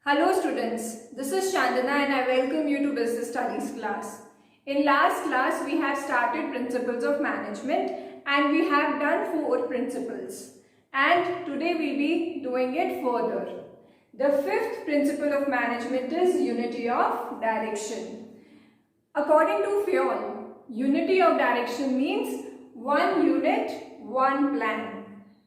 Hello students, this is Chandana and I welcome you to Business Studies class. In last class we have started Principles of Management and we have done 4 principles. And today we will be doing it further. The 5th principle of management is unity of direction. According to Fionn, unity of direction means one unit, one plan.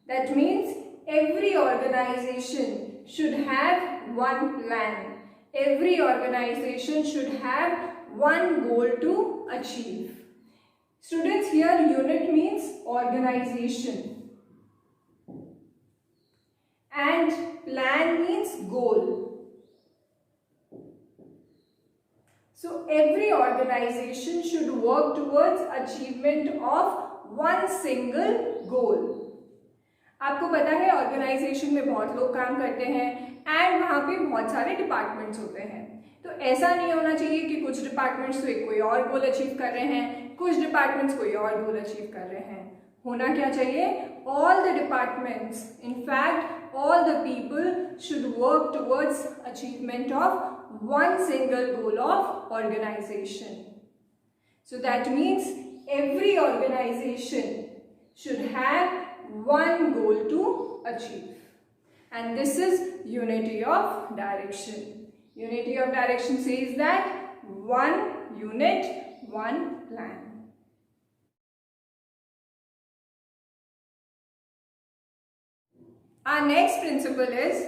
That means every organization should have one plan. Every organization should have one goal to achieve. Students, here unit means organization and plan means goal. So every organization should work towards achievement of one single goal. आपको पता है organisation में बहुत लोग काम करते हैं and वहाँ पे बहुत सारे डिपार्टमेंट्स होते हैं, तो ऐसा नहीं होना चाहिए कि कुछ डिपार्टमेंट्स तो कोई और गोल अचीव कर रहे हैं, कुछ डिपार्टमेंट्स कोई और गोल अचीव कर रहे हैं. होना क्या चाहिए? All the departments, in fact all the people should work towards achievement of one single goal of organization. So that means every organization should have one goal to achieve, and this is unity of direction. Unity of direction says that one unit, one plan. Our next principle is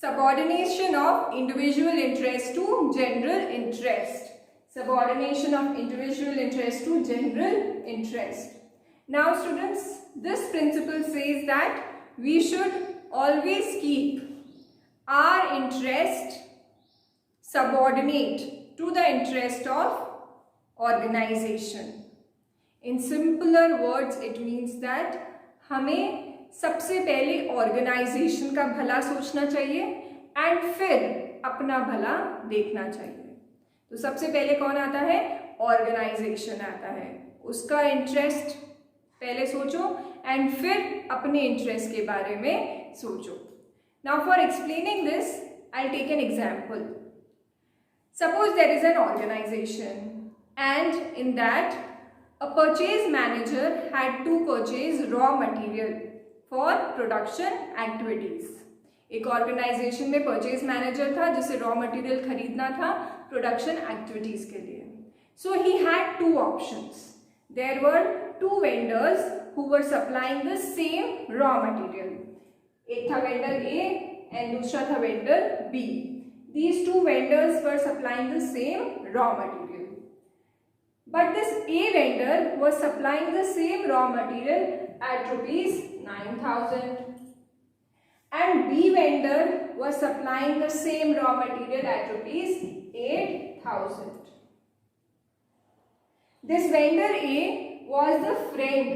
subordination of individual interest to general interest. Subordination of individual interest to general interest. Now students, this principle says that we should always keep our interest subordinate to the interest of organization. In simpler words, it means that हमें सबसे पहले organization का भला सोचना चाहिए and फिर अपना भला देखना चाहिए. तो सबसे पहले कौन आता है? Organization आता है. उसका interest पहले सोचो एंड फिर अपने इंटरेस्ट के बारे में सोचो. Now for explaining this I will take an example. Suppose there is an organization and in that a purchase manager had to purchase raw material for production activities. एक organization में purchase manager था जिसे raw material खरीदना था production activities के लिए. So he had 2 options. There were 2 vendors who were supplying the same raw material. एक था vendor A and दूसरा था vendor B. These 2 vendors were supplying the same raw material. But this A vendor was supplying the same raw material at rupees 9,000 and B vendor was supplying the same raw material at rupees 8,000. This vendor A was the friend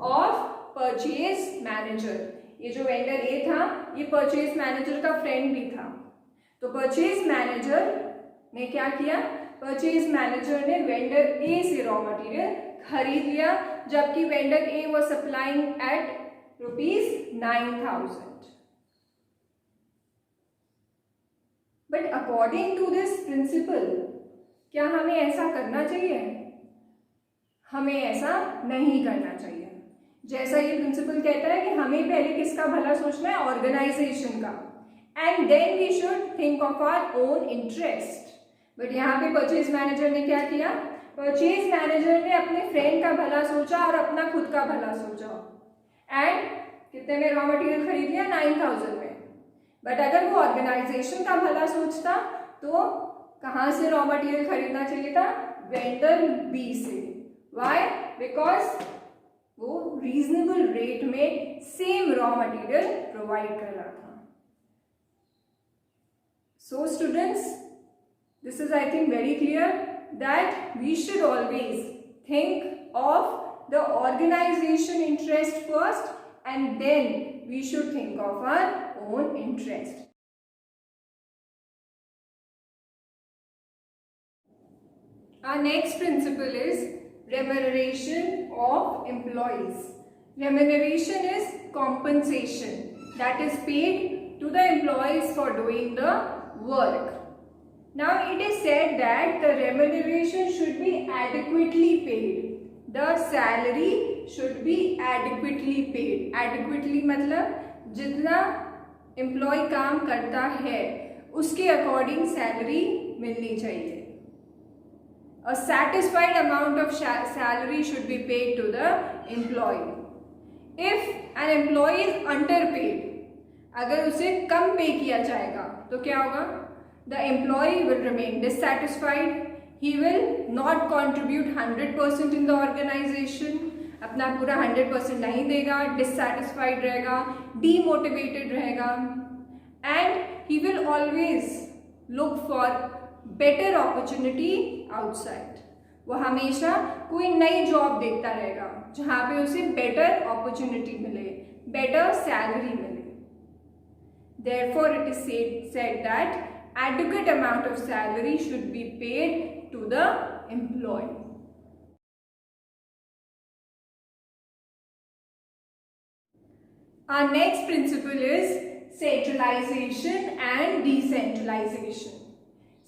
of purchase manager. ये जो vendor A था ये purchase manager का friend भी था. तो purchase manager ने क्या किया? Purchase manager ने vendor A से raw material खरीद लिया जबकि vendor A was supplying at rupees 9,000. But according to this principle, क्या हमें ऐसा करना चाहिए? हमें ऐसा नहीं करना चाहिए. जैसा ये प्रिंसिपल कहता है कि हमें पहले किसका भला सोचना है? ऑर्गेनाइजेशन का. And then we should think of our own interest. But यहाँ पे परचेज मैनेजर ने क्या किया? परचेज मैनेजर ने अपने फ्रेंड का भला सोचा और अपना खुद का भला सोचा एंड कितने में रॉ मटेरियल खरीद लिया? 9,000 में. बट अगर वो ऑर्गेनाइजेशन का भला सोचता तो कहाँ से रॉ मटेरियल खरीदना चाहिए था? वेंडर बी से. वाई? बिकॉज वो रीजनेबल रेट में सेम रॉ मटेरियल प्रोवाइड कर रहा था. So students, this is I think very clear that we should always think of the organization interest first and then we should think of our own interest. Our next principle is remuneration of employees. Remuneration is compensation that is paid to the employees for doing the work. Now it is said that the remuneration should be adequately paid. The salary should be adequately paid. Adequately मतलब जितना employ काम करता है उसके according salary मिलनी चाहिए. A satisfied amount of salary should be paid to the employee. If an employee is underpaid, अगर उसे कम पे किया जाएगा तो क्या होगा? The employee will remain dissatisfied. He will not contribute 100% in the organization. अपना पूरा 100% नहीं देगा, dissatisfied रहेगा, demotivated रहेगा, and he will always look for better opportunity outside. वो हमेशा कोई नई जॉब देखता रहेगा जहाँ पे उसे बेटर अपॉर्चुनिटी मिले, बेटर सैलरी मिले. Therefore, it is said that adequate amount of salary should be paid to the employee. Our next principle is centralization and decentralization.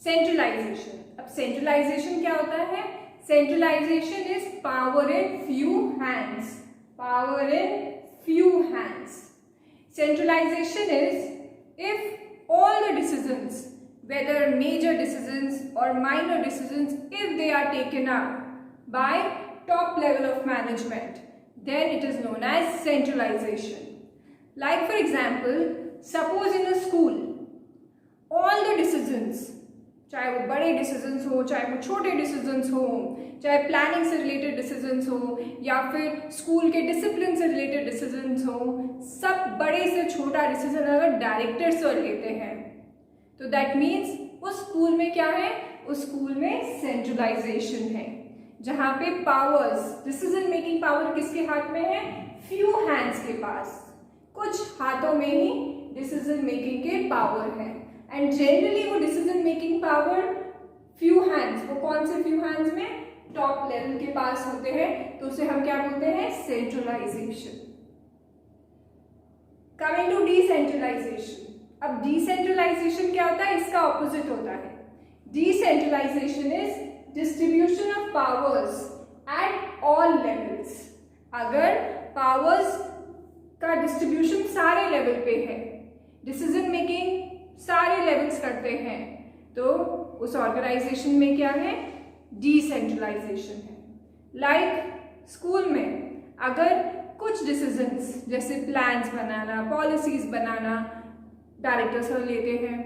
Centralization. अब centralization क्या होता है? Centralization is power in few hands. Power in few hands. Centralization is if all the decisions, whether major decisions or minor decisions, if they are taken up by top level of management, then it is known as centralization. Like for example, suppose in a school, all the decisions, चाहे वो बड़े decisions हो, चाहे वो छोटे decisions हो, चाहे planning से रिलेटेड डिसीजंस हो या फिर स्कूल के डिसिप्लिन से रिलेटेड डिसीजंस हो, सब बड़े से छोटा डिसीजन अगर डायरेक्टर सर लेते हैं तो दैट मीन्स उस स्कूल में क्या है? उस स्कूल में सेंट्रलाइजेशन है, जहाँ पे पावर्स, डिसीजन मेकिंग पावर किसके हाथ में है? फ्यू हैंड्स के पास, कुछ हाथों में ही डिसीजन मेकिंग के पावर है. एंड जनरली वो decision making power few hands, वो कौन से फ्यू हैंड्स में? टॉप लेवल के पास होते हैं, तो उसे हम क्या बोलते हैं? सेंट्रलाइजेशन. Coming to decentralization. अब डिसेंट्रलाइजेशन क्या होता है? इसका ऑपोजिट होता है. Decentralization is distribution of powers at all levels. अगर पावर्स का डिस्ट्रीब्यूशन सारे लेवल पे है, डिसीजन मेकिंग सारे लेवल्स करते हैं, तो उस ऑर्गेनाइजेशन में क्या है? डिसेंट्रलाइजेशन है. लाइक स्कूल में अगर कुछ डिसीजंस जैसे प्लान्स बनाना, पॉलिसीज बनाना डायरेक्टर सर लेते हैं,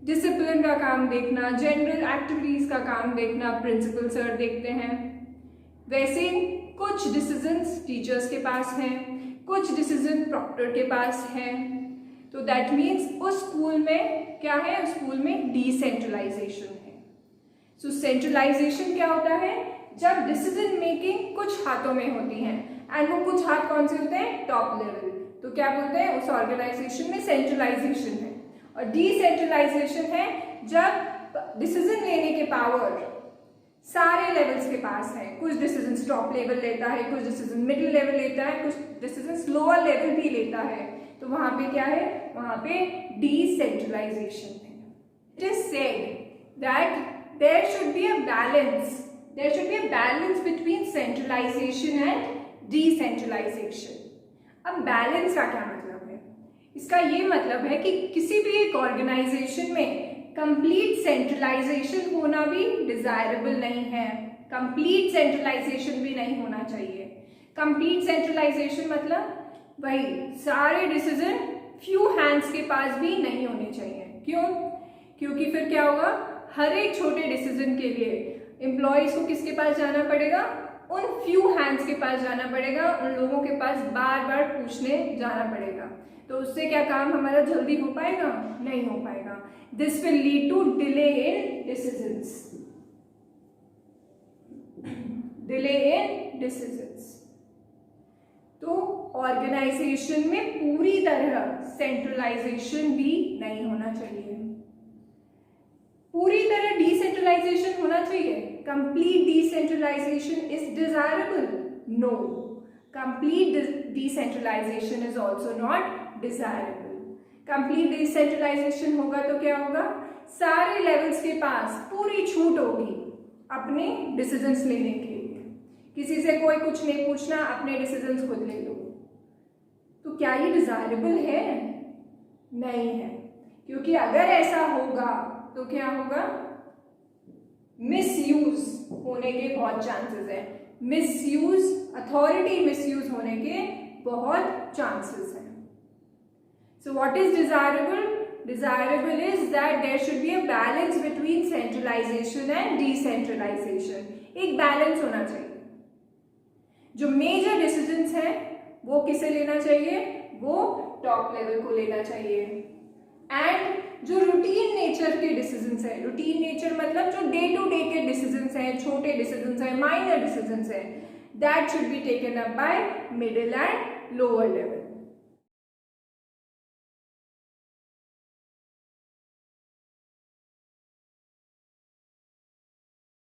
डिसिप्लिन का काम देखना, जनरल एक्टिविटीज का काम देखना प्रिंसिपल सर देखते हैं, वैसे कुछ डिसीजंस टीचर्स के पास हैं, कुछ डिसीजन प्रॉक्टर के पास हैं. तो दैट मीन्स उस स्कूल में क्या है? उस स्कूल में डिसेंट्रलाइजेशन है. सो सेंट्रलाइजेशन क्या होता है? जब डिसीजन मेकिंग कुछ हाथों में होती है, एंड वो कुछ हाथ कौन से होते हैं? Top level. तो क्या बोलते हैं? उस ऑर्गेनाइजेशन में सेंट्रलाइजेशन है. और डिसेंट्रलाइजेशन है जब डिसीजन लेने के पावर सारे लेवल्स के पास है. कुछ डिसीजन टॉप लेवल लेता है, कुछ डिसीजन मिडिल लेवल लेता है, कुछ डिसीजन लोअर लेवल भी लेता है. तो वहां पे क्या है? वहां पे डिसेंट्रलाइजेशन है. It is said that there should be a balance. There should be a balance between centralization and decentralization. अब बैलेंस का क्या मतलब है? इसका ये मतलब है कि किसी भी एक ऑर्गेनाइजेशन में कंप्लीट सेंट्रलाइजेशन होना भी डिजायरेबल नहीं है, कंप्लीट सेंट्रलाइजेशन भी नहीं होना चाहिए. कंप्लीट सेंट्रलाइजेशन मतलब वही सारे डिसीजन फ्यू हैंड्स के पास भी नहीं होने चाहिए. क्यों? क्योंकि फिर क्या होगा? हर एक छोटे डिसीजन के लिए एम्प्लॉयज को किसके पास जाना पड़ेगा? उन फ्यू हैंड्स के पास जाना पड़ेगा, उन लोगों के पास बार बार पूछने जाना पड़ेगा. तो उससे क्या काम हमारा जल्दी हो पाएगा? नहीं हो पाएगा. This will lead to delay in decisions. Delay in decisions. तो ऑर्गेनाइजेशन में पूरी तरह सेंट्रलाइजेशन भी नहीं होना चाहिए. पूरी तरह डिसेंट्रलाइजेशन होना चाहिए. Complete decentralization is desirable? No. Complete decentralization is also not desirable. Complete decentralization होगा तो क्या होगा, सारे लेवल्स के पास पूरी छूट होगी अपने डिसीजंस लेने के लिए, किसी से कोई कुछ नहीं पूछना, अपने डिसीजंस खुद ले लो। तो क्या ये डिजायरेबल है? नहीं है, क्योंकि अगर ऐसा होगा तो क्या होगा, मिसयूज होने के बहुत चांसेस है, मिसयूज, अथॉरिटी मिसयूज होने के बहुत चांसेस हैं। So what is desirable? Desirable is that there should be a balance between centralization and decentralization. एक बैलेंस होना चाहिए। जो मेजर डिसीजंस हैं वो किसे लेना चाहिए, वो टॉप लेवल को लेना चाहिए। एंड जो रूटीन नेचर के डिसीजंस हैं, रूटीन नेचर मतलब जो डे टू डे के डिसीजंस हैं, छोटे डिसीजंस हैं, माइनर डिसीजंस हैं, that should be taken up by middle and lower level.